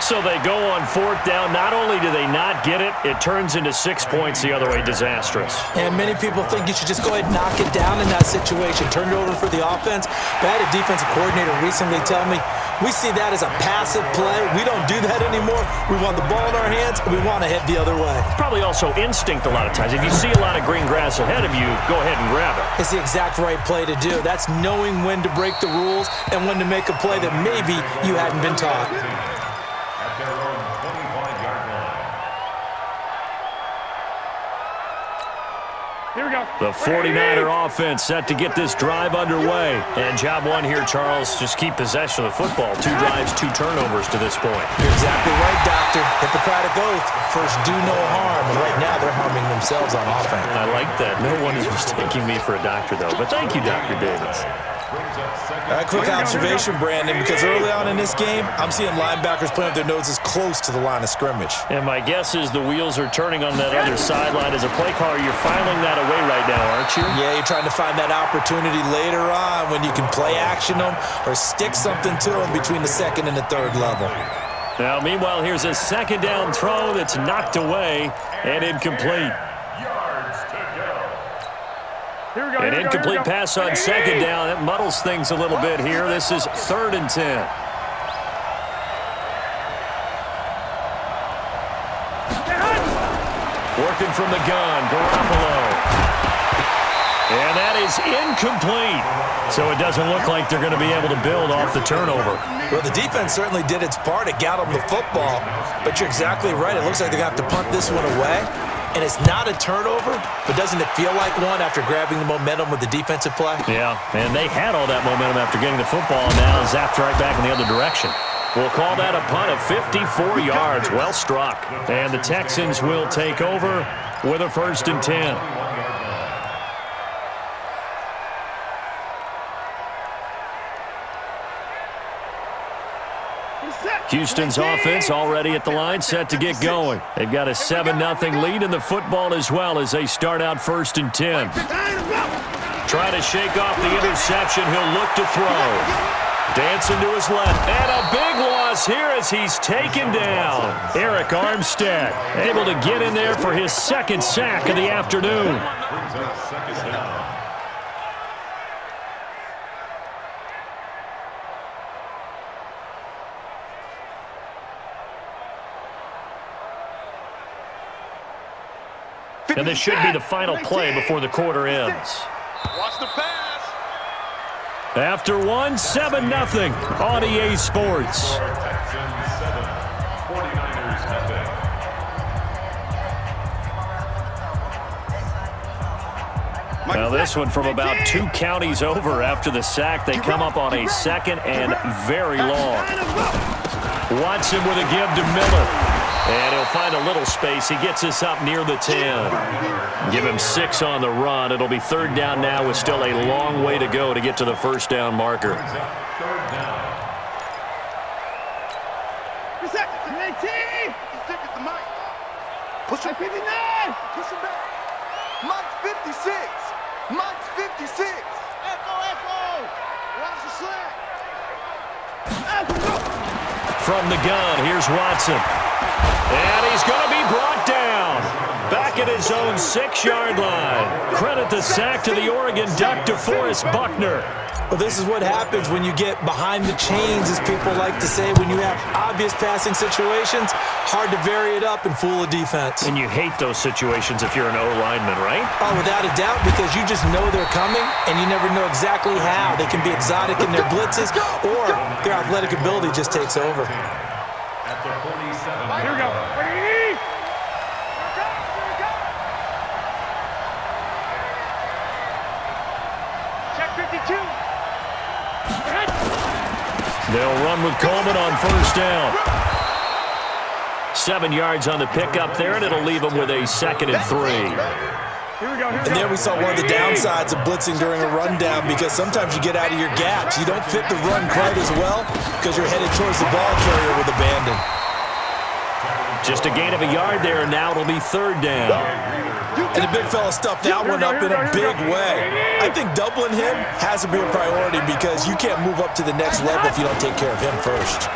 So they go on fourth down. Not only do they not get it, it turns into 6 points the other way. Disastrous. And many people think you should just go ahead and knock it down in that situation. Turn it over for the offense. But I had a defensive coordinator recently tell me, we see that as a passive play. We don't do that anymore. We want the ball in our hands, and we want to head the other way. It's probably also instinct a lot of times. If you see a lot of green grass ahead of you, go ahead and grab it. It's the exact right play to do. That's knowing when to break the rules and when to make a play that maybe you hadn't been taught. Here we go. The 49er offense set to get this drive underway. And job one here, Charles, just keep possession of the football. 2 drives, 2 turnovers to this point. You're exactly right, Doctor. Hippocratic oath. First, do no harm. And right now, they're harming themselves on offense. I like that. No one is mistaking me for a doctor, though. But thank you, Dr. Davis. Quick observation, Brandon, because early on in this game, I'm seeing linebackers playing with their noses close to the line of scrimmage. And my guess is the wheels are turning on that other sideline. As a play caller, you're filing that away right now, aren't you? Yeah, you're trying to find that opportunity later on when you can play action them or stick something to them between the second and the third level. Now, meanwhile, here's a second down throw that's knocked away and incomplete. An incomplete pass on second down. That muddles things a little bit here. This is 3rd and 10. Working from the gun, Garoppolo. And that is incomplete. So it doesn't look like they're going to be able to build off the turnover. Well, the defense certainly did its part. It got them the football. But you're exactly right. It looks like they're going to have to punt this one away. And it's not a turnover, but doesn't it feel like one after grabbing the momentum with the defensive play? Yeah, and they had all that momentum after getting the football, and now zapped right back in the other direction. We'll call that a punt of 54 yards. Well struck. And the Texans will take over with a 1st and 10. Houston's offense already at the line, set to get going. They've got a 7-0 lead in the football as well as they start out 1st and 10. Try to shake off the interception. He'll look to throw. Dancing to his left. And a big loss here as he's taken down. Eric Armstead able to get in there for his 2nd sack of the afternoon. And this should be the final play before the quarter ends. Watch the pass. After one, 7-0 on EA Sports. Now this one from about 2 counties over after the sack. They come up on a 2nd and very long. Watson with a give to Miller. And he'll find a little space. He gets us up near the 10. Give him 6 on the run. It'll be 3rd down now with still a long way to go to get to the 1st down marker. Push him 59. Push him back. Mike's 56. Mike's 56. Echo, echo. Watch the slack. From the gun, here's Watson. And he's going to be brought down. Back at his own 6-yard line. Credit the sack to the Oregon Duck, DeForest Buckner. Well, this is what happens when you get behind the chains, as people like to say. When you have obvious passing situations, hard to vary it up and fool a defense. And you hate those situations if you're an O-lineman, right? Oh, without a doubt, because you just know they're coming, and you never know exactly how. They can be exotic in their blitzes, or their athletic ability just takes over. At the 47. Here we go. Check 52. They'll run with Coleman on 1st down. 7 yards on the pickup there, and it'll leave them with a 2nd and 3. And there we saw one of the downsides of blitzing during a rundown, because sometimes you get out of your gaps. You don't fit the run quite as well because you're headed towards the ball carrier with abandon. Just a gain of a yard there, and now it'll be 3rd down. And the big fella stuffed that one up in a big way. I think doubling him has to be a priority, because you can't move up to the next level if you don't take care of him first.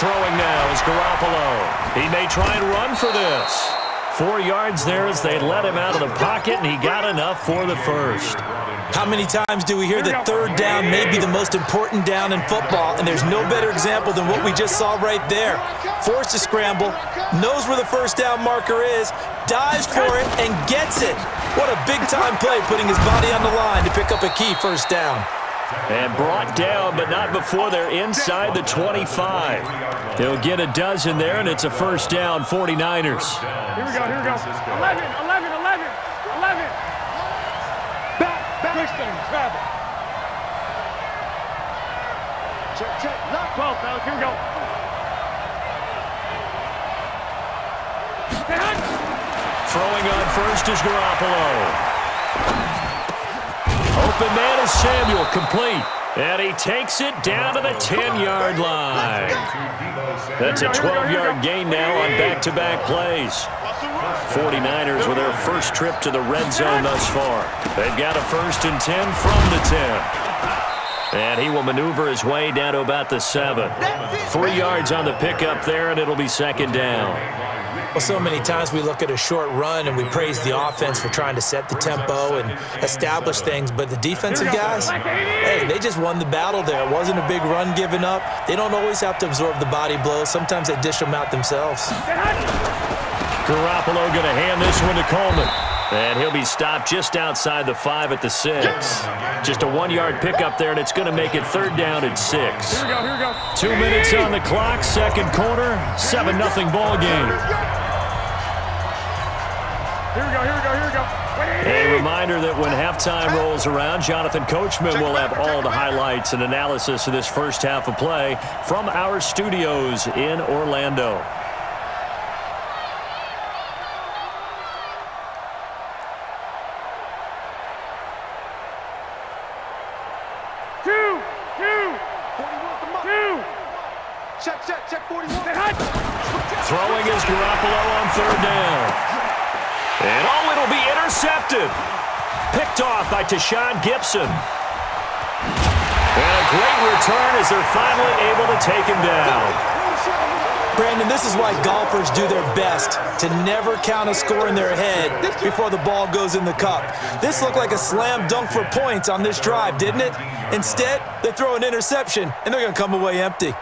Throwing now is Garoppolo. He may try and run for this. 4 yards there as they let him out of the pocket, and he got enough for the first. How many times do we hear that third down may be the most important down in football, and there's no better example than what we just saw right there. Forced to scramble, knows where the first down marker is, dives for it, and gets it. What a big-time play, putting his body on the line to pick up a key first down. And brought down, but not before they're inside the 25. They'll get a dozen there, and it's a first down, 49ers. Here we go. 11. Back. Travel. Check. Lock 12, fellas. Here we go. Throwing on first is Garoppolo. Open man is Samuel, complete. And he takes it down to the 10-yard line. That's a 12-yard gain now on back-to-back plays. 49ers with their first trip to the red zone thus far. They've got a 1st and 10 from the 10. And he will maneuver his way down to about the 7. 3 yards on the pickup there, and it'll be 2nd down. Well, so many times we look at a short run and we praise the offense for trying to set the tempo and establish things, but the defensive guys, hey, they just won the battle there. It wasn't a big run given up. They don't always have to absorb the body blows. Sometimes they dish them out themselves. Garoppolo going to hand this one to Coleman. And he'll be stopped just outside the 5 at the 6. Just a 1-yard pickup there, and it's going to make it 3rd down and 6. Here we go. 2 minutes on the clock, 2nd quarter, 7-0 ball game. Here we go. A reminder that when halftime rolls around, Jonathan Coachman will have all the highlights and analysis of this first half of play from our studios in Orlando. Check 41. Throwing is Garoppolo on 3rd down. And it'll be intercepted. Picked off by Tashawn Gibson. And a great return as they're finally able to take him down. Brandon, this is why golfers do their best to never count a score in their head before the ball goes in the cup. This looked like a slam dunk for points on this drive, didn't it? Instead, they throw an interception, and they're going to come away empty.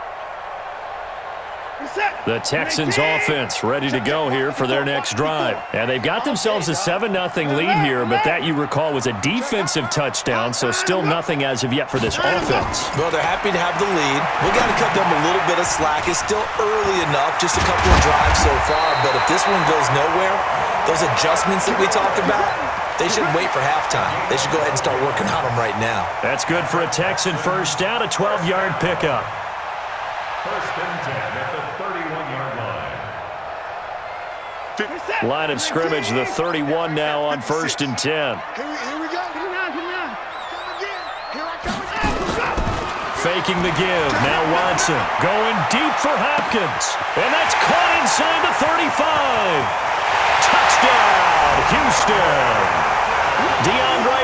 The Texans offense ready to go here for their next drive. And they've got themselves a 7-0 lead here, but that, you recall, was a defensive touchdown, so still nothing as of yet for this offense. Well, they're happy to have the lead. We got to cut them a little bit of slack. It's still early enough, just a couple of drives so far, but if this one goes nowhere, those adjustments that we talk about, they shouldn't wait for halftime. They should go ahead and start working on them right now. That's good for a Texan first down, a 12-yard pickup. 1st and 10 at the 31-yard line. Line of scrimmage, the 31 now on 1st and 10. Here we go. Come again. Here I come. Faking the give. Now Watson going deep for Hopkins. And that's caught inside the 35. Touchdown, Houston. DeAndre